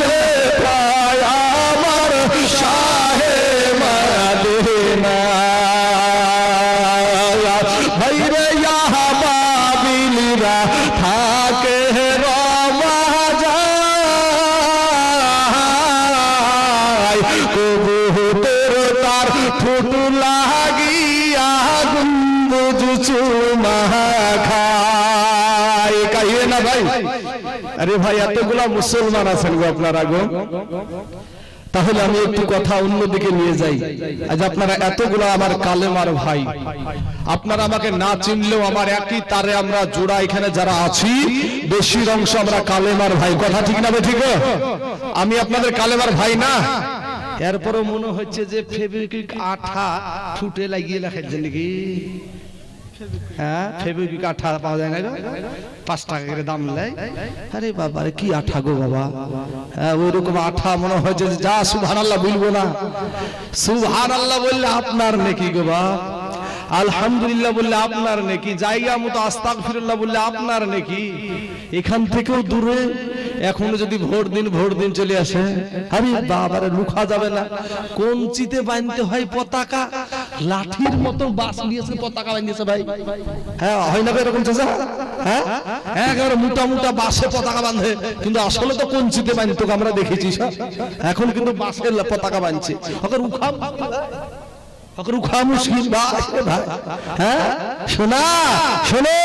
রে ভাই আমার শাহে মদিনা ভাই রে বাবিলরা থাকে রমাজায় কবুতর তার ঠোঁট লাগিয়া গুঞ্জ চুমা খায় কাহিয়ে না ভাই। আরে ভাই এতগুলা মুসলমান আছেন গো আপনারা গো, তাহলে আমি একটু কথা অন্যদিকে নিয়ে যাই। আজ আপনারা এতগুলো আমার কালেমার ভাই, আপনারা আমাকে না চিনলেও আমার একই তারে আমরা জোড়া এখানে যারা আছি বেশির অংশ আমরা কালেমার ভাই, কথা ঠিক না ঠিক? আমি আপনাদের কালেমার ভাই না? এরপরও মনে হচ্ছে যে ফেভিকুইক আঠা ঠুটে লাগিয়ে লেখাচ্ছেন নাকি? হ্যাঁ ফেভিকুইক আঠা পাওয়া যায় না গো, 5 টাকা করে দাম নেয়। আরে বাবা কি আঠা গো বাবা, হ্যাঁ ওইরকম আঠা মনে হচ্ছে যা সুবহানাল্লাহ বলবো না, সুবহানাল্লাহ বললে আপনার নেকি গো বাবা, আলহামদুলিল্লাহ বললে আপনার নেকি, জায়গা মতো আস্তাগফিরুল্লাহ বললে আপনার নেকি। এখান থেকেও দূরে এখনো যদি ভোর দিন চলে আসে, আরে বাবারে লুকা যাবে না, কঞ্চিতে বাঁধতে হয় পতাকা, লাঠির মতো বাস নিয়েছে পতাকা বাঁধিয়েছে ভাই, হ্যাঁ হয় না এরকম চাচা? হ্যাঁ একেবারে মোটা মোটা বাসে পতাকা বাঁধে, কিন্তু আসলে তো কঞ্চিতে বাঁধতো আমরা দেখেছি সব, এখন কিন্তু বাসের পতাকা বাঁধছে। শোনা শোনো,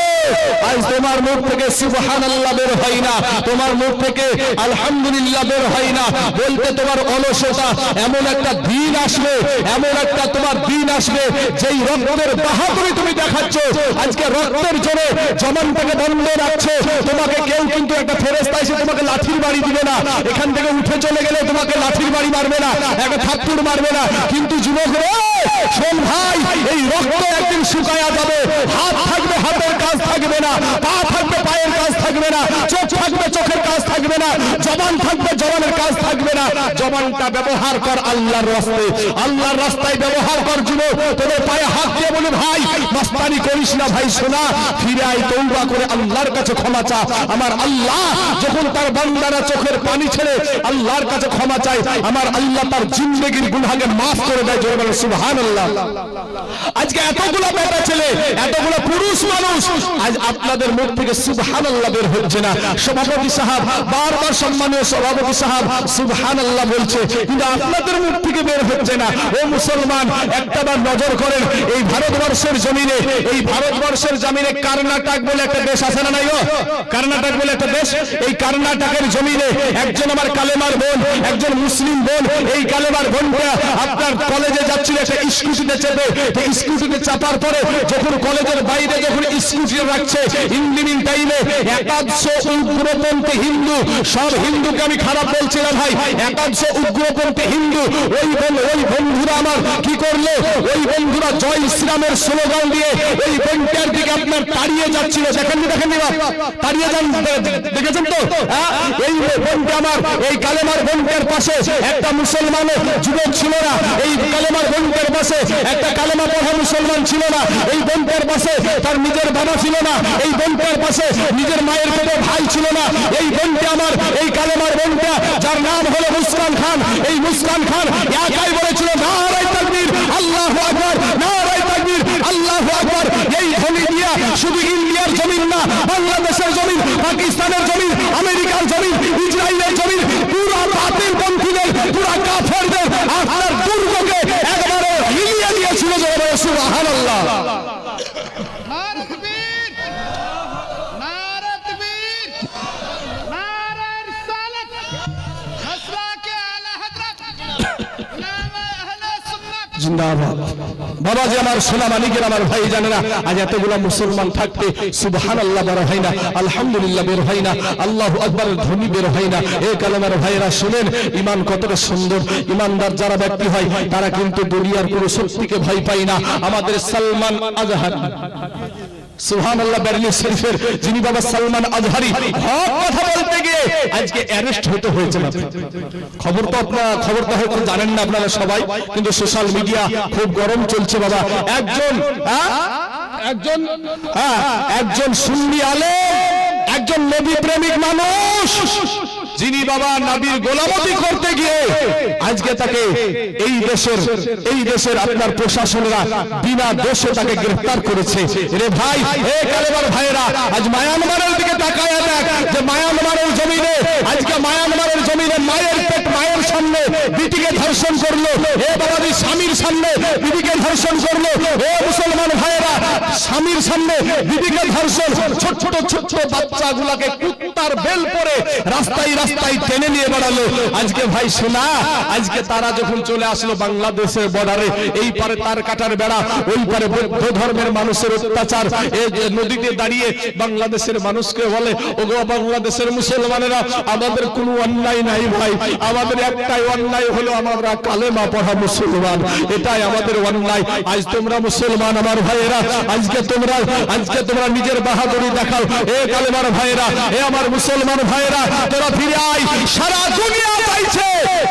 আজ তোমার মুখ থেকে সুবহানাল্লাহ বের হয় না, তোমার মুখ থেকে আলহামদুলিল্লাহ বের হয় না, বলতে তোমার অলসতা। এমন একটা দিন আসবে, এমন একটা তোমার দিন আসবে যেই রক্তের বাহাদুরি তুমি দেখাচ্ছ, আজকে রক্তের জোরে জমানটাকে বন্ধ রাখছো, তোমাকে কেউ কিন্তু একটা ফেরেশতা এসে তোমাকে লাঠির বাড়ি দিবে না, এখান থেকে উঠে চলে গেলে তোমাকে লাঠির বাড়ি মারবে না, একটা থাপ্পড় মারবে না, কিন্তু যুবকরা শোন ভাই, এই রক্ত একদিন শুকায়া যাবে, হাত থাকবে হাতের কাজ থাকবে না, পা থাকবে পায়ের কাজ থাকবে না, চোখ থাকবে চোখের কাজ থাকবে না, জবান থাকবে জবানের কাজ থাকবে না। জবানটা ব্যবহার কর আল্লাহর রাস্তায়, আল্লাহর রাস্তায় ব্যবহার কর। যুবক তোদের পায়ে হাত দিয়ে বলে ভাই মাস্তানি করিস না ভাই, শোনা ফিরে আয়, তওবা করে আল্লাহর কাছে ক্ষমা চা। আমার আল্লাহ যখন তার বান্দারা চোখের পানি ছেড়ে আল্লাহর কাছে ক্ষমা চায়, আমার আল্লাহ তার জিন্দেগির গুনাহকে maaf করে দেয়। জোরে বলেন সুবহানাল্লাহ। আজকে এতগুলো বেটা ছেলে, এতগুলো পুরুষ মানুষ, আজ আপনাদের মুখ থেকে সুবহানাল্লাহ বের হচ্ছে না। সভাপতি সাহেব বারবার, সম্মানীয় সভাপতি সাহেব সুবহানাল্লাহ বলছে, কিন্তু আপনাদের মুখ থেকে বের হচ্ছে না। ও মুসলমান, একটাবার নজর করেন, এই ভারতবর্ষের জমিনে, এই ভারতবর্ষের জমিনে কর্ণাটক বলে একটা দেশ আছে না নাই? কর্ণাটক বলে একটা দেশ, এই কর্ণাটকের জমিনে একজন আমার কালেমার বোন, একজন মুসলিম বোন, এই কালেমার বোনটা আপনার কলেজে যাচ্ছিল একটা স্কুটিতে চেপে, স্কুটিতে চাপার পরে যখন কলেজের বাইরে যখন স্কুটি রাখছে, ইভিনিং টাইমে 100 উগ্রপন্থী হিন্দু, সব হিন্দুকে আমি খারাপ বলছি না ভাই, 100 উগ্রপন্থী হিন্দু, ওই বন্ধুরা আমার কি করলো, ওই বন্ধুরা জয় ইসলামের স্লোগান দিয়ে ওই বোনটার দিকে আপনার তাড়িয়ে যাচ্ছিল। দেখেননি তাড়িয়ে যান, দেখেছেন তো? এই বোনটা আমার, এই কালেমার বোনটার পাশে একটা মুসলমান যুবক ছিল না, এই কালেমার বোনটার পাশে একটা কালেমা পড়া মুসলমান ছিল না, এই বোনটার পাশে তার নিজের বাবা ছিল না, এই বোনটার পাশে নিজের মায়ের পেটে ভাই ছিল না। এই বোনটা আমার, এই কালেমার বোনটা, যার নাম হলো মুস্কান খান, এই মুস্কান খান একাই বলেছিল নারায়ে তাকবীর আল্লাহু আকবার, নারায়ে তাকবীর আল্লাহু আকবার। এই ধ্বনি দিয়া শুধু ইন্ডিয়ার জমিন না, বাংলাদেশের জমিন, পাকিস্তানের জমিন, আমেরিকার জমিন, ইসরায়েলের জমিন, পুরো বাতিল পন্থীদের, পুরো কাফেরদের আপনার দুর্গকে একবারে হিলিয়ে দিয়েছিল। জোরে সুবহানাল্লাহ। নারে তাকবীর, নারে তাকবীর, নারে রিসালাত, মাসলাকে আলা হযরত উলামা আহলে সুন্নাত জিন্দাবাদ। বাবাজি আমার, সোনা মানিকের আমার ভাই জানে না, আজ এতগুলা মুসলমান থাকতে সুবহানাল্লাহ বের হয় না, আলহামদুলিল্লাহ বের হয় না, আল্লাহু আকবারের ধ্বনি বের হয় না। এই কালেমার ভাইয়েরা শুনেন, ইমান কতটা সুন্দর। ইমানদার যারা ব্যক্তি হয় তারা কিন্তু দুনিয়ার কোনো শক্তিকে ভয় পায় না। আমাদের সালমান আজহারি, সুবহানাল্লাহ, বেরলি শরীফের যিনি বাবা সালমান আজহারি, হক কথা বলতে গিয়ে আজকে অ্যারেস্ট হতে হয়েছে। খবর তো হয়তো জানেন না আপনারা সবাই, কিন্তু সোশ্যাল মিডিয়া খুব গরম চলছে বাবা। একজন সুন্নি আলেম, একজন নবী প্রেমিক মানুষ, যিনি বাবা নবীর গোলামতি করতে গিয়ে আজকে তাকে এই দেশের আপনার প্রশাসনরা বিনা দোষে তাকে গ্রেফতার করেছে। রে ভাই, হে কালেমার ভাইরা, আজ মায়ানমারের দিকে তাকায় দেখ যে মায়ানমারের জমিনে আজকে মায়ানমারের জমিনে মায়ের পেট মায়ের সামনে বিটিকে ধর্ষণ করলো। হে বাবাজি, স্বামীর সামনে বিবিকে ধর্ষণ করলো। হে মুসলমান ভাইরা, স্বামীর সামনে বিবিকে ধর্ষণ, ছোট ছোট বাচ্চাগুলোকে কুত্তার বেল পরে রাস্তায় রাস্তায় টেনে নিয়ে বেড়ালো। আজকে ভাই শোনা, আজকে তারা যখন চলে আসলো বাংলাদেশের বর্ডারে, এই পারে তার কাটার বেড়া, ওই পারে বৌদ্ধ ধর্মের মানুষের অত্যাচার, এই নদীতে দাঁড়িয়ে বাংলাদেশের মানুষকে বলে, ওগো বাংলাদেশের মুসলমানেরা, আমাদের কোনো অন্যায় নাই ভাই, আমাদের একটাই অন্যায় হলো আমরা কালেমা পড়া মুসলমান, এটাই আমাদের অন্যায়। আজ তোমরা মুসলমান আমার ভাইয়েরা, আজকে তোমরা নিজের বাহাদুরি দেখাও। এ কালেমার ভাইয়েরা, এ আমার মুসলমান ভাইয়েরা, তোরা ফিরে আয়। সারা দুনিয়া চাইছে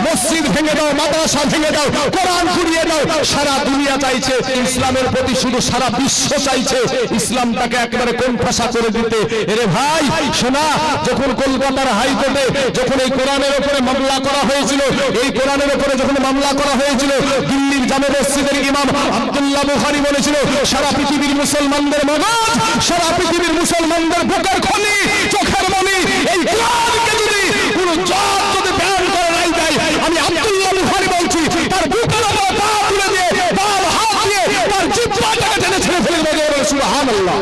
মসজিদ ভেঙে দাও, মাদ্রাসা ভেঙে দাও, কোরআন পুড়িয়ে দাও, সারা দুনিয়া চাইছে ইসলামের প্রতি, শুধু সারা বিশ্ব চাইছে ইসলামটাকে একেবারে কোণঠাসা করে দিতে। এরে ভাই শোনা, যখন কলকাতার হাইকোর্টে যখন এই কোরআনের উপরে মামলা করা হয়েছিল, এই কোরআনের উপরে যখন মামলা করা হয়েছিল, দিল্লির জামে মসজিদের ইমাম আব্দুল্লাহ বুখারী বলেছিল, সারা পৃথিবীর মুসলমানদের মগজ, সারা পৃথিবীর মুসলমানদের বুকের খনি, চোখের মনি, এই কোরআনকে যদি কোনো জাত যদি ব্যান করে নাই দেয়, আমি আব্দুল্লাহ বুখারী বলছি, তার বুকের উপর পা তুলে দিয়ে, তার হাত দিয়ে তার জিহ্বাটাকে টেনে ছেড়ে ফেলে দেবে। সুবহানাল্লাহ।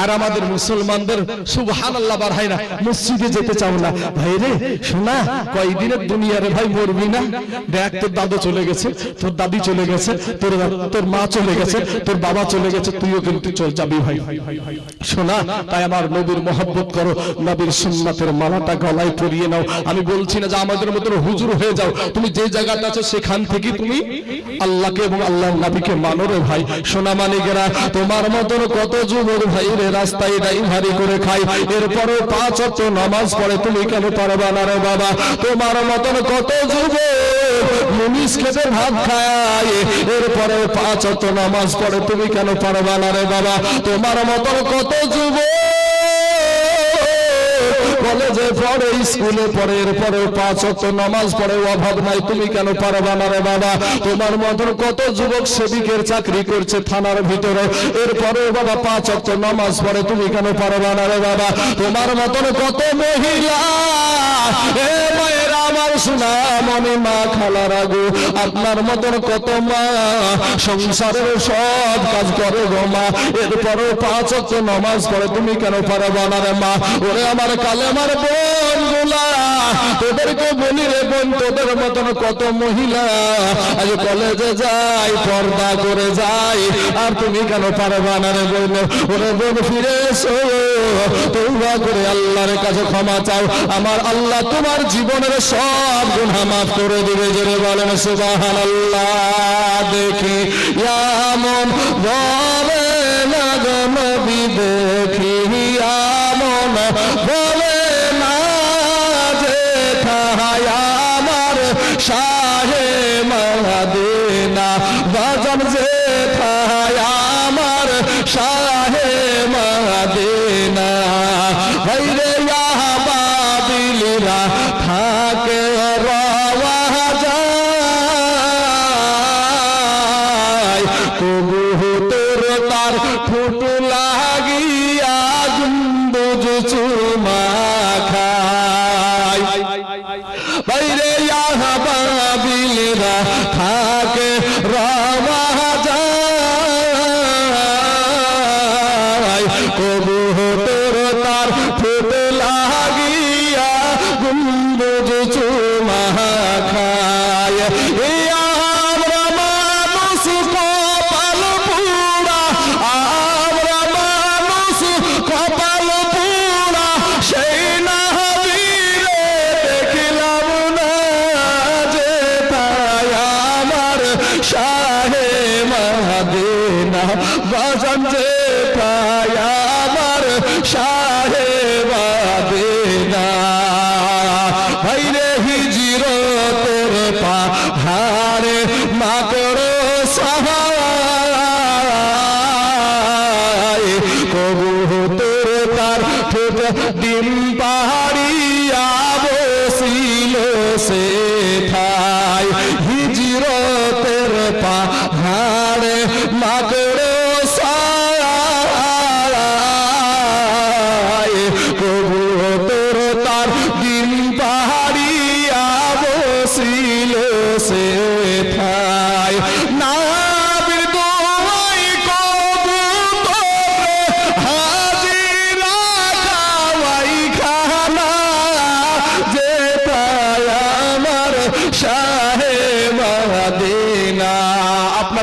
আর আমাদের মুসলমানদের সুবহানাল্লাহ বার হয় না, মসজিদে যেতে চাও না। ভাই রে শোনা, কয়দিনের দুনিয়া রে ভাই, মরবি না। দেখ তোর দাদু চলে গেছে, তোর দাদি চলে গেছে, তোর মা চলে গেছে, তোর বাবা চলে গেছে, তুইও কিন্তু চল যাবি ভাই। শোনা, তাই আমার নবীর মহব্বত করো, নবীর সুন্নাতের মালাটা গলায় পরিয়ে নাও। আমি বলছি না যে আমাদের মতো হুজুর হয়ে যাও, তুমি যে জায়গাটা আছো সেখান থেকে তুমি আল্লাহকে এবং আল্লাহর নবীকে মানো রে ভাই। সোনা মানিকেরা, তোমার মতন কত যুবক ভাই রে রাস্তায় ড্রাইভারি করে খাই, এরপরে 5 ওয়াক্ত নামাজ পড়ে, তুমি কেন পারবা না রে বাবা? তোমার মতন কত যুবক মুনিশ খেতে ভাত খায়, এরপরে 5 ওয়াক্ত নামাজ পড়ে, তুমি কেন পারবা না রে বাবা? তোমার মতন কত যুবক কলেজে পড়ে, স্কুলে পড়ে, এরপরে 5 ওয়াক্ত নামাজ পড়ে, অভাব নাই, তুমি কেন পারবা না রে বাবা? তোমার মতন কত যুবক সেবিকের চাকরি করছে থানার ভিতরে, এরপরে বাবা 5 ওয়াক্ত নামাজ পড়ে, তুমি কেন পারবা না রে বাবা? তোমার মতন কত মহিলা, এ মায়েরা আমার সোনা মনে মা খালার আগু, আপনার মতন কত মা সংসারের সব কাজ করে গো মা, এরপরে 5 ওয়াক্ত নামাজ পড়ে, তুমি কেন পারবা না রে মা? ওরে আমার কালেমার বোনগুলা, তোদেরকে বলি রে বোন, তোদের মতন কত মহিলা আজ কলেজে যায়, পর্দা করে যায়, আর তুমি কেন পারবা না রে বোন? ওরে বোন ফিরে এসো, তওবা করে আল্লাহর কাছে ক্ষমা চাও, আমার আল্লাহ তোমার জীবনের সব গুনাহ মাফ করে দিবে। জোরে বলেন সুবহানাল্লাহ। দেখি এমন বলে না গো নবী, দেখি এমন বলে না যে ঠাই আমার শাহে মদিনা, বাজান যে ঠাই আমার শাহে মদিনা, ভাইরে বাবিলিরা থাকে রওয়া যায়, কবুতর তার ঠোঁট লাগিয়া গুম্বুজ চুমা খায়, বাইরে বাবিলিরা থাকে রওয়া যায়, কবুতর তার ঠোঁট লাগিয়া গুম্বুজ চুমা খায়। আমরা মানুষ কপাল পুরা, আমরা মানুষ কপাল পুরা, সেই নবীরে দেখলাম না যে তাই আমার শাহে মদিনা, বাজান যে তাই আমার শাহে মদিনা, ভাইরে হিজরতের পাহাড়ে মাকড় সহায়, কবুতর তার ঠোঁট ডিম পাহাড়িয়া